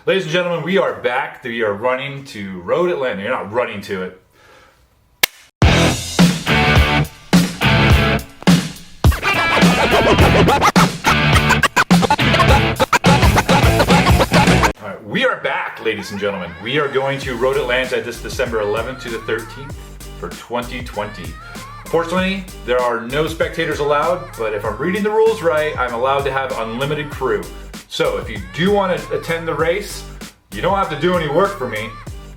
Ladies and gentlemen, we are back. We are running to Road Atlanta. You're not running to it. Alright, we are back, ladies and gentlemen. We are going to Road Atlanta this December 11th to the 13th for 2020. Fortunately, there are no spectators allowed, but if I'm reading the rules right, I'm allowed to have unlimited crew. So if you do want to attend the race, you don't have to do any work for me,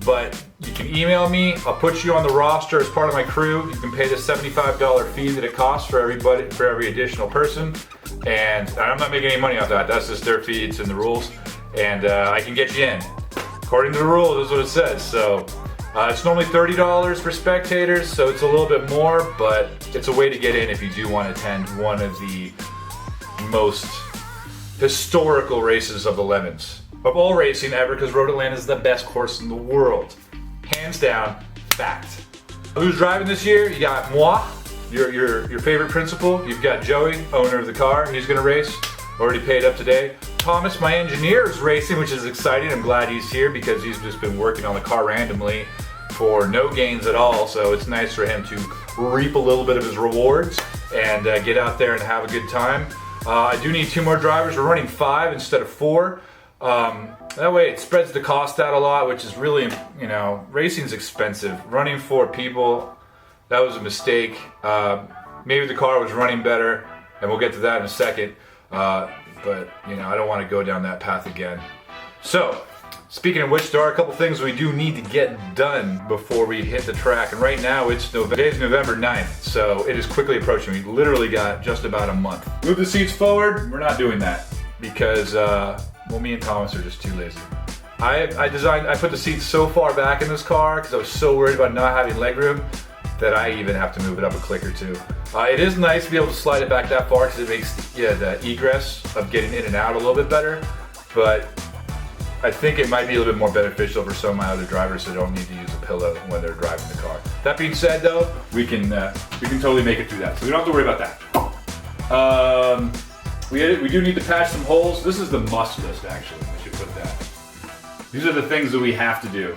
but you can email me. I'll put you on the roster as part of my crew. You can pay the $75 fee that it costs for every additional person. And I'm not making any money off that. That's just their fee. It's in the rules. And I can get you in. According to the rules, that's what it says. So it's normally $30 for spectators, so it's a little bit more, but it's a way to get in if you do want to attend one of the most historical races of the Lemons. Of all racing ever, because Road Atlanta is the best course in the world. Hands down, fact. Who's driving this year? You got moi, your favorite principal. You've got Joey, owner of the car. He's gonna race. Already paid up today. Thomas, my engineer, is racing, which is exciting. I'm glad he's here because he's just been working on the car randomly for no gains at all. So it's nice for him to reap a little bit of his rewards and get out there and have a good time. I do need 2 more drivers. We're running 5 instead of 4. That way it spreads the cost out a lot, which is really, racing's expensive. Running 4 people, that was a mistake. Maybe the car was running better, and we'll get to that in a second. But I don't want to go down that path again. So, speaking of which, there are a couple things we do need to get done before we hit the track. And right now, today's November 9th, so it is quickly approaching. We literally got just about a month. Move the seats forward. We're not doing that because, me and Thomas are just too lazy. I put the seats so far back in this car because I was so worried about not having legroom that I even have to move it up a click or 2. It is nice to be able to slide it back that far because it makes the egress of getting in and out a little bit better, but I think it might be a little bit more beneficial for some of my other drivers that don't need to use a pillow when they're driving the car. That being said though, we can totally make it through that, so we don't have to worry about that. We do need to patch some holes. This is the must list actually, I should put that. These are the things that we have to do.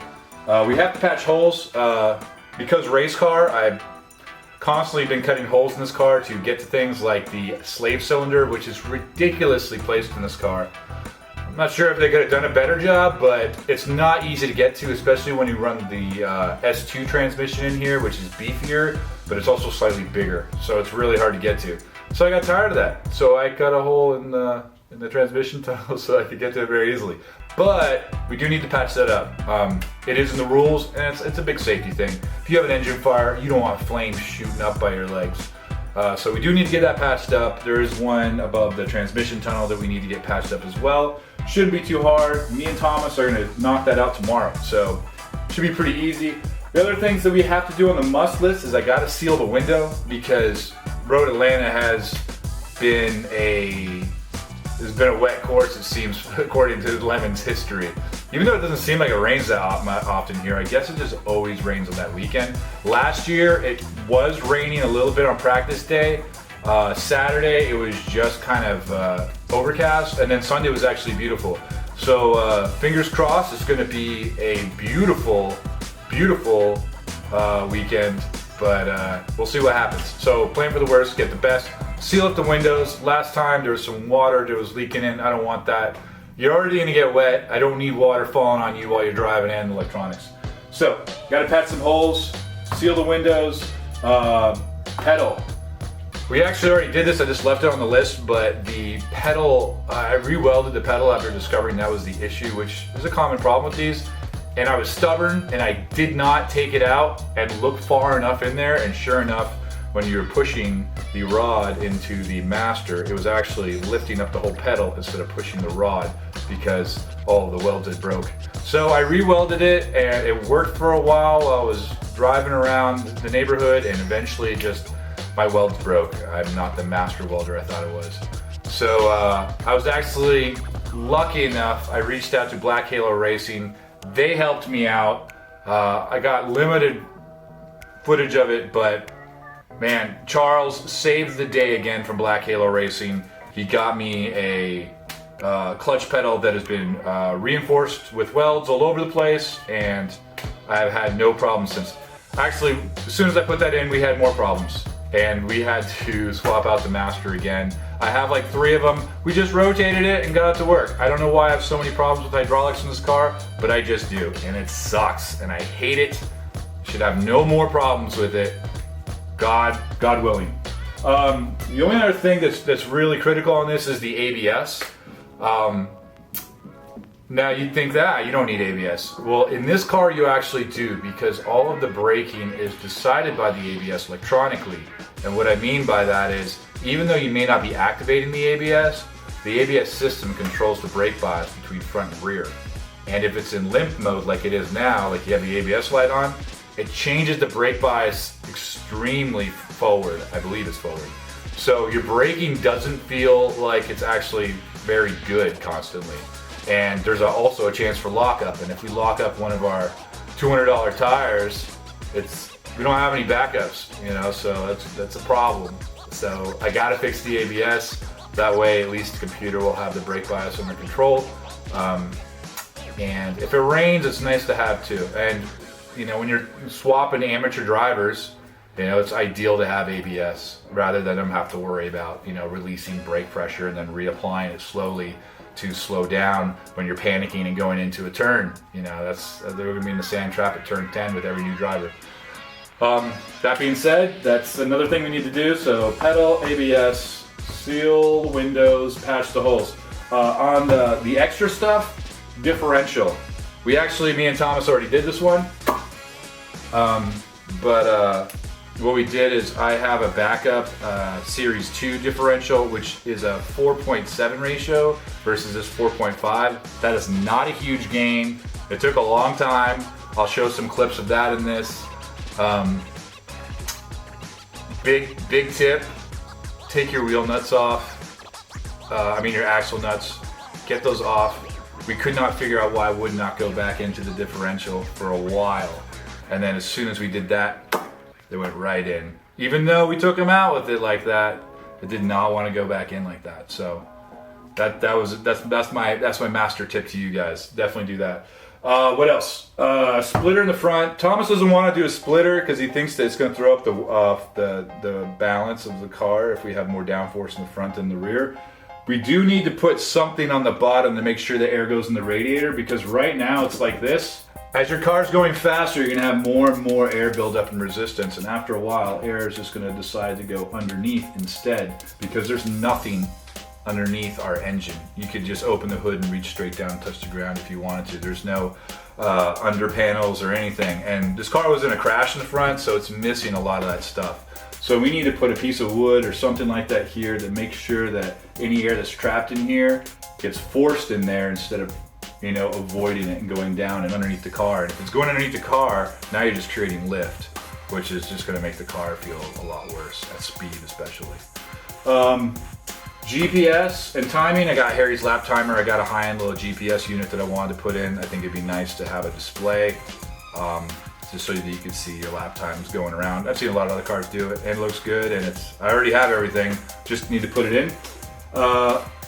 We have to patch holes. Because race car, I've constantly been cutting holes in this car to get to things like the slave cylinder, which is ridiculously placed in this car. I'm not sure if they could have done a better job, but it's not easy to get to, especially when you run the S2 transmission in here, which is beefier, but it's also slightly bigger. So it's really hard to get to. So I got tired of that. So I cut a hole in the transmission tunnel so I could get to it very easily. But we do need to patch that up. It is in the rules, and it's a big safety thing. If you have an engine fire, you don't want flames shooting up by your legs. So we do need to get that patched up. There is one above the transmission tunnel that we need to get patched up as well. Shouldn't be too hard. Me and Thomas are gonna knock that out tomorrow, so should be pretty easy. The other things that we have to do on the must list is I gotta seal the window because Road Atlanta has been a wet course, it seems, according to Lemon's history. Even though it doesn't seem like it rains that often here, I guess it just always rains on that weekend. Last year, it was raining a little bit on practice day. Saturday, it was just kind of overcast, and then Sunday was actually beautiful. So fingers crossed, it's gonna be a beautiful, beautiful weekend, but we'll see what happens. So plan for the worst, get the best. Seal up the windows. Last time there was some water that was leaking in. I don't want that. You're already gonna get wet. I don't need water falling on you while you're driving and electronics. So, gotta patch some holes, seal the windows, pedal. We actually already did this, I just left it on the list, but the pedal, I re-welded the pedal after discovering that was the issue, which is a common problem with these. And I was stubborn and I did not take it out and look far enough in there, and sure enough, when you were pushing the rod into the master, it was actually lifting up the whole pedal instead of pushing the rod because all of the welds had broke. So I re-welded it and it worked for a while while I was driving around the neighborhood, and eventually just my welds broke. I'm not the master welder I thought I was. So I was actually lucky enough, I reached out to Black Halo Racing. They helped me out. I got limited footage of it, but man, Charles saved the day again from Black Halo Racing. He got me a clutch pedal that has been reinforced with welds all over the place, and I've had no problems since. Actually, as soon as I put that in, we had more problems, and we had to swap out the master again. I have like 3 of them. We just rotated it and got it to work. I don't know why I have so many problems with hydraulics in this car, but I just do, and it sucks, and I hate it. Should have no more problems with it. God willing. The only other thing that's really critical on this is the ABS. Now you'd think that you don't need ABS. Well, in this car you actually do, because all of the braking is decided by the ABS electronically. And what I mean by that is, even though you may not be activating the ABS system controls the brake bias between front and rear. And if it's in limp mode like it is now, like you have the ABS light on, it changes the brake bias extremely forward. I believe it's forward. So your braking doesn't feel like it's actually very good constantly. And there's also a chance for lockup. And if we lock up one of our $200 tires, we don't have any backups, you know, so that's a problem. So I gotta fix the ABS. That way at least the computer will have the brake bias under control. And if it rains, it's nice to have too. And you know, when you're swapping amateur drivers, you know, it's ideal to have ABS rather than them have to worry about, you know, releasing brake pressure and then reapplying it slowly to slow down when you're panicking and going into a turn. You know, they're gonna be in the sand trap at turn 10 with every new driver. That being said, that's another thing we need to do. So pedal, ABS, seal the windows, patch the holes. On the extra stuff, differential. Me and Thomas already did this one. What we did is I have a backup Series 2 differential, which is a 4.7 ratio versus this 4.5. That is not a huge gain. It took a long time. I'll show some clips of that in this. Big tip, take your wheel nuts off. Your axle nuts, get those off. We could not figure out why it would not go back into the differential for a while. And then as soon as we did that, they went right in. Even though we took them out with it like that, it did not want to go back in like that. So that's my master tip to you guys. Definitely do that. What else? Splitter in the front. Thomas doesn't want to do a splitter because he thinks that it's going to throw up the balance of the car if we have more downforce in the front than the rear. We do need to put something on the bottom to make sure the air goes in the radiator, because right now it's like this. As your car's going faster, you're gonna have more and more air buildup and resistance, and after a while, air is just gonna decide to go underneath instead, because there's nothing underneath our engine. You could just open the hood and reach straight down and touch the ground if you wanted to. There's no under panels or anything, and this car was in a crash in the front, so it's missing a lot of that stuff. So we need to put a piece of wood or something like that here to make sure that any air that's trapped in here gets forced in there instead of, you know, avoiding it and going down and underneath the car. And if it's going underneath the car, now you're just creating lift, which is just gonna make the car feel a lot worse, at speed especially. GPS and timing, I got Harry's lap timer. I got a high-end little GPS unit that I wanted to put in. I think it'd be nice to have a display, just so that you can see your lap times going around. I've seen a lot of other cars do it, and it looks good, and I already have everything, just need to put it in.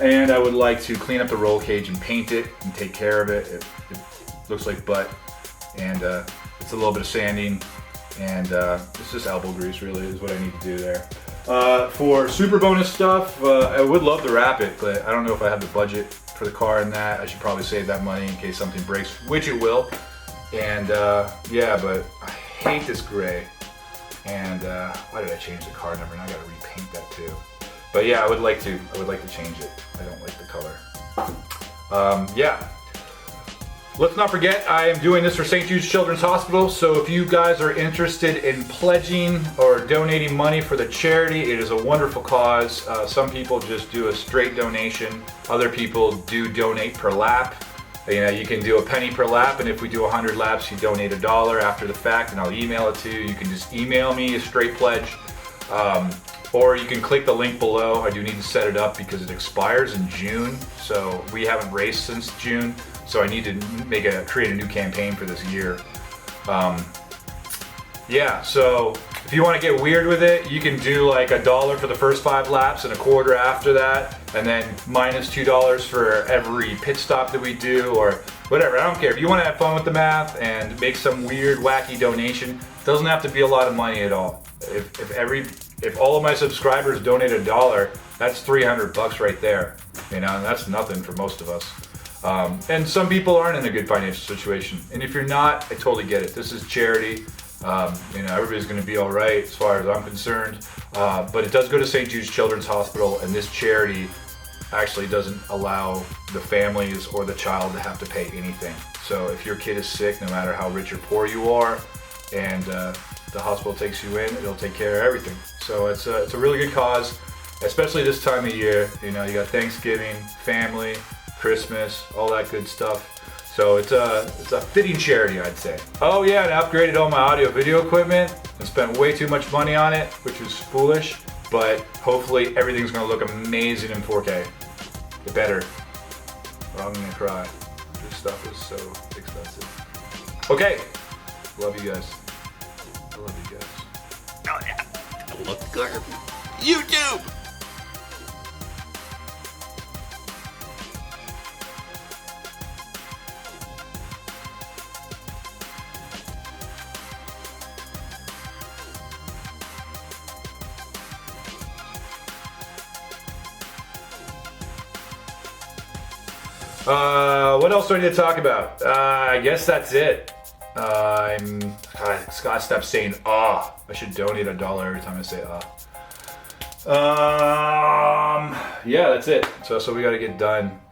And I would like to clean up the roll cage and paint it and take care of it. It looks like butt, and it's a little bit of sanding, and it's just elbow grease really is what I need to do there. For super bonus stuff, I would love to wrap it, but I don't know if I have the budget for the car in that. I should probably save that money in case something breaks, which it will. And yeah, but I hate this gray. And why did I change the car number? Now I gotta repaint that too. But yeah, I would like to change it. I don't like the color. Yeah. Let's not forget, I am doing this for St. Jude's Children's Hospital, so if you guys are interested in pledging or donating money for the charity, it is a wonderful cause. Some people just do a straight donation. Other people do donate per lap. You know, you can do a penny per lap, and if we do 100 laps, you donate $1 after the fact, and I'll email it to you. You can just email me a straight pledge, or you can click the link below. I do need to set it up because it expires in June, so we haven't raced since June. So I need to create a new campaign for this year. Yeah, so if you want to get weird with it, you can do like $1 for the first 5 laps and $0.25 after that. and then minus $2 for every pit stop that we do, or whatever. I don't care. If you want to have fun with the math and make some weird, wacky donation, it doesn't have to be a lot of money at all. If all of my subscribers donate $1, that's $300 right there. You know, and that's nothing for most of us. And some people aren't in a good financial situation. And if you're not, I totally get it. This is charity. You know, everybody's going to be all right as far as I'm concerned. But it does go to St. Jude's Children's Hospital, and this charity actually doesn't allow the families or the child to have to pay anything. So if your kid is sick, no matter how rich or poor you are, and the hospital takes you in, it'll take care of everything. So it's a really good cause, especially this time of year. You know, you got Thanksgiving, family, Christmas, all that good stuff. So it's a fitting charity, I'd say. Oh yeah, and I upgraded all my audio video equipment and spent way too much money on it, which was foolish, but hopefully everything's gonna look amazing in 4K. It better, or I'm gonna cry. This stuff is so expensive. Okay, love you guys. I love you guys. Oh yeah, look good. YouTube! What else do I need to talk about? I guess that's it. I gotta stop saying I should donate $1 every time I say yeah, that's it. So we gotta get done.